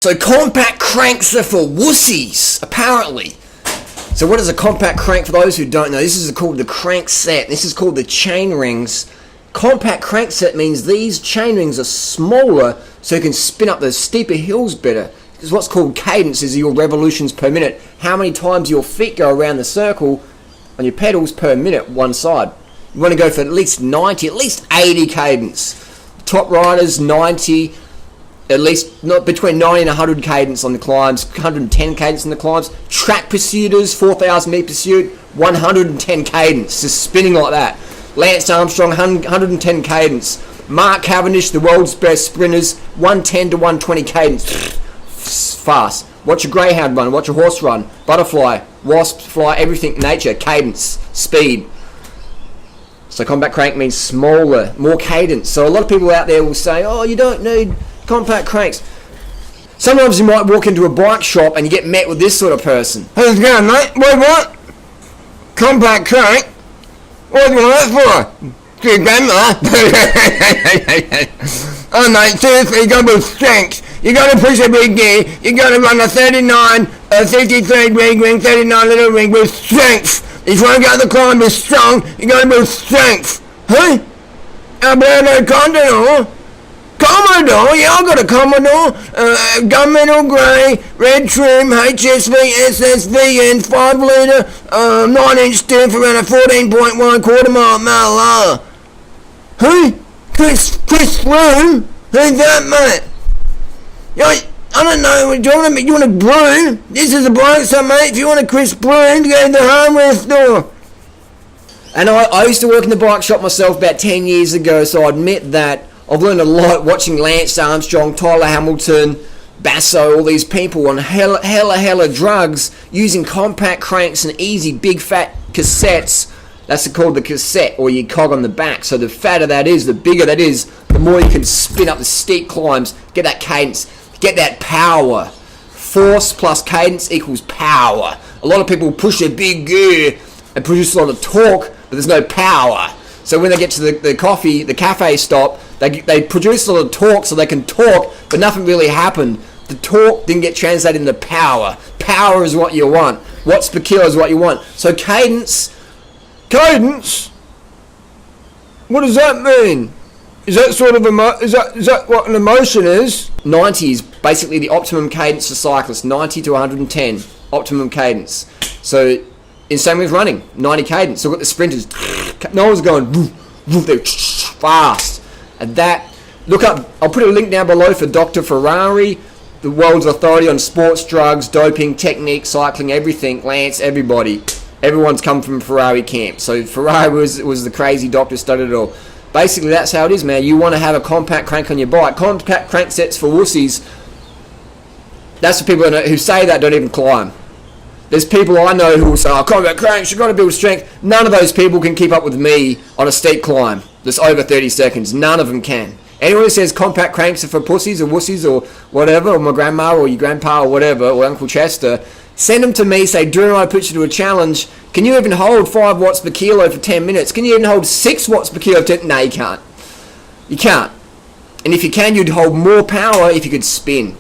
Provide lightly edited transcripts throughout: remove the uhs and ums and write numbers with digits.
So compact cranks are for wussies, apparently. So what is a compact crank for those who don't know? This is called the crank set. This is called the chain rings. Compact crank set means these chain rings are smaller so you can spin up the steeper hills better. Because what's called cadence is your revolutions per minute. How many times your feet go around the circle on your pedals per minute, one side. You want to go for at least 90, at least 80 cadence. Top riders, 90, at least not between 90 and 100 cadence on the climbs, 110 cadence on the climbs. Track pursuiters, 4,000 meter pursuit, 110 cadence, just spinning like that. Lance Armstrong, 110 cadence. Mark Cavendish, the world's best sprinters, 110 to 120 cadence. Fast. Watch a greyhound run, watch a horse run, butterfly, wasp fly, everything in nature, cadence, speed. So compact crank means smaller, more cadence. So a lot of people out there will say, oh, you don't need compact cranks. Sometimes you might walk into a bike shop and you get met with this sort of person. How's it going, mate? What? Compact crank? What do you want that for? To your grandma? Oh mate, seriously, you gotta build strength. You gotta push a big gear. You gotta run a 39, a 53 big ring, 39 little ring with strength. If you wanna go the climb with strong, you gotta build strength. Huh? Alberto Contador? Commodore? Yeah, I got a Commodore. Gunmetal grey, red trim, HSV, SSV, 5 litre, 9-inch diff around a 14.1 quarter mile. Who? Chris Froome? Who's that, mate? I don't know. You want a broom? This is a bike, so mate. If you want a Chris Broom, go to the hardware store. And I used to work in the bike shop myself about 10 years ago, so I admit that I've learned a lot watching Lance Armstrong, Tyler Hamilton, Basso, all these people on hella drugs using compact cranks and easy big fat cassettes. That's called the cassette, or your cog on the back. So the fatter that is, the bigger that is, the more you can spin up the steep climbs, get that cadence, get that power. Force plus cadence equals power. A lot of people push their big gear and produce a lot of torque, but there's no power. So when they get to the cafe stop, they produce a lot of torque so they can talk, but nothing really happened. The torque didn't get translated into power. Power is what you want. Watts per kilo is what you want. So cadence? What does that mean? Is that sort of is that what an emotion is? 90 is basically the optimum cadence for cyclists. 90 to 110 optimum cadence. So in same with running, 90 cadence. So we've got the sprinters. No one's going they're fast. And that, look up, I'll put a link down below for Dr. Ferrari, the world's authority on sports, drugs, doping, technique, cycling, everything. Lance, everybody. Everyone's come from Ferrari camp. So Ferrari was the crazy doctor, studied it all. Basically, that's how it is, man. You want to have a compact crank on your bike. Compact crank sets for wussies. That's for people who say that don't even climb. There's people I know who will say, oh, compact cranks, you've got to build strength. None of those people can keep up with me on a steep climb that's over 30 seconds. None of them can. Anyone who says compact cranks are for pussies or wussies or whatever, or my grandma or your grandpa or whatever, or Uncle Chester, send them to me, say, Drew, I put you to a challenge. Can you even hold 5 watts per kilo for 10 minutes? Can you even hold 6 watts per kilo for 10? No, you can't. You can't. And if you can, you'd hold more power if you could spin.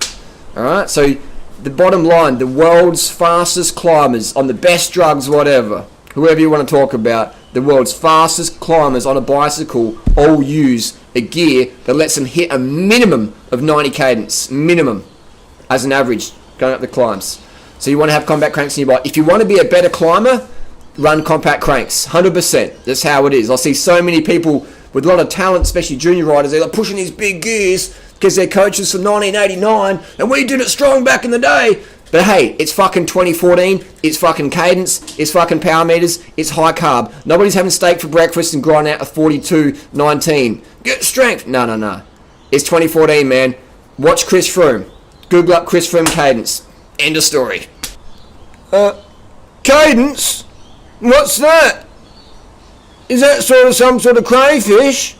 Alright, so the bottom line, the world's fastest climbers on the best drugs, whatever, whoever you want to talk about, the world's fastest climbers on a bicycle all use a gear that lets them hit a minimum of 90 cadence, minimum, as an average, going up the climbs. So you want to have compact cranks in your bike. If you want to be a better climber, run compact cranks, 100%. That's how it is. I see so many people with a lot of talent, especially junior riders, they're like pushing these big gears because they're coaches from 1989, and we did it strong back in the day. But hey, it's fucking 2014, it's fucking cadence, it's fucking power meters, it's high carb. Nobody's having steak for breakfast and grinding out a 42.19. Get strength. No. It's 2014, man. Watch Chris Froome. Google up Chris Froome cadence. End of story. Cadence? What's that? Is that some sort of crayfish?